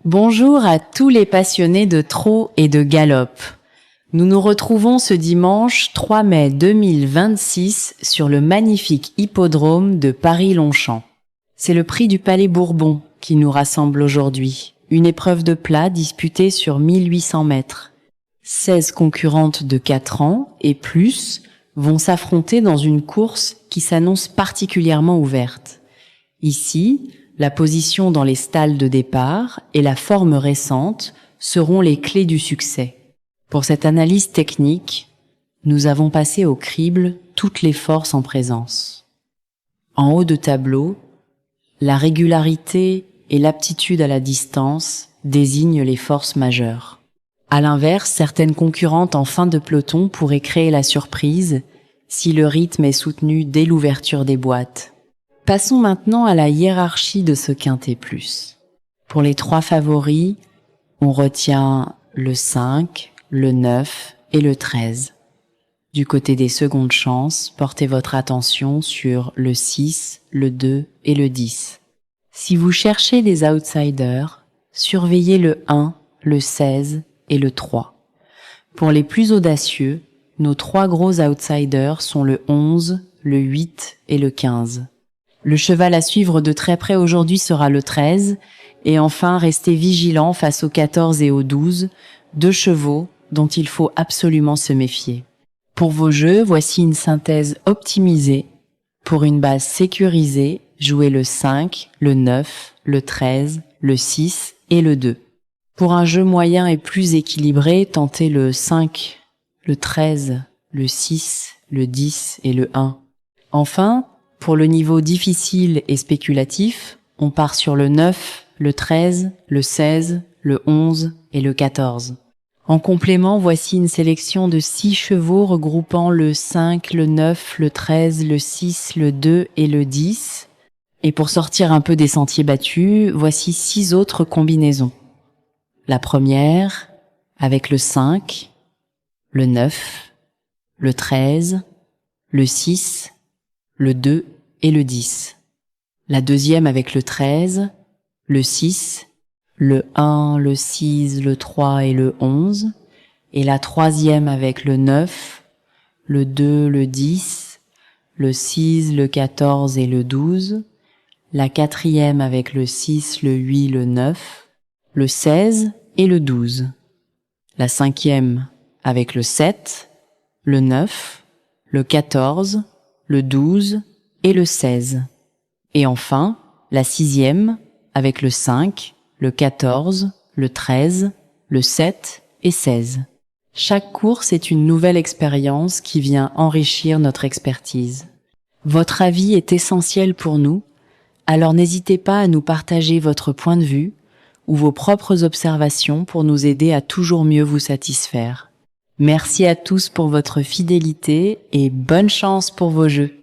Bonjour à tous les passionnés de trot et de galop. Nous nous retrouvons ce dimanche 3 mai 2026 sur le magnifique hippodrome de Paris-Longchamp. C'est le prix du Palais Bourbon qui nous rassemble aujourd'hui, une épreuve de plat disputée sur 1800 mètres. 16 concurrentes de 4 ans et plus vont s'affronter dans une course qui s'annonce particulièrement ouverte. Ici, la position dans les stalles de départ et la forme récente seront les clés du succès. Pour cette analyse technique, nous avons passé au crible toutes les forces en présence. En haut de tableau, la régularité et l'aptitude à la distance désignent les forces majeures. À l'inverse, certaines concurrentes en fin de peloton pourraient créer la surprise si le rythme est soutenu dès l'ouverture des boîtes. Passons maintenant à la hiérarchie de ce quintet plus. Pour les 3 favoris, on retient le 5, le 9 et le 13. Du côté des secondes chances, portez votre attention sur le 6, le 2 et le 10. Si vous cherchez des outsiders, surveillez le 1, le 16 et le 3. Pour les plus audacieux, nos 3 gros outsiders sont le 11, le 8 et le 15. Le cheval à suivre de très près aujourd'hui sera le 13, et enfin restez vigilant face au 14 et au 12, 2 chevaux dont il faut absolument se méfier. Pour vos jeux, voici une synthèse optimisée. Pour une base sécurisée, jouez le 5, le 9, le 13, le 6 et le 2. Pour un jeu moyen et plus équilibré, tentez le 5, le 13, le 6, le 10 et le 1. Enfin, pour le niveau difficile et spéculatif, on part sur le 9, le 13, le 16, le 11 et le 14. En complément, voici une sélection de 6 chevaux regroupant le 5, le 9, le 13, le 6, le 2 et le 10. Et pour sortir un peu des sentiers battus, voici 6 autres combinaisons. La première, avec le 5, le 9, le 13, le 6, le 2 et le 10. La deuxième avec le 13, le 6, le 1, le 6, le 3 et le 11. Et la troisième avec le 9, le 2, le 10, le 6, le 14 et le 12. La quatrième avec le 6, le 8, le 9, le 16 et le 12. La cinquième avec le 7, le 9, le 14, le 12 et le 16. Et enfin, la sixième avec le 5, le 14, le 13, le 7 et 16. Chaque course est une nouvelle expérience qui vient enrichir notre expertise. Votre avis est essentiel pour nous, alors n'hésitez pas à nous partager votre point de vue ou vos propres observations pour nous aider à toujours mieux vous satisfaire. Merci à tous pour votre fidélité et bonne chance pour vos jeux.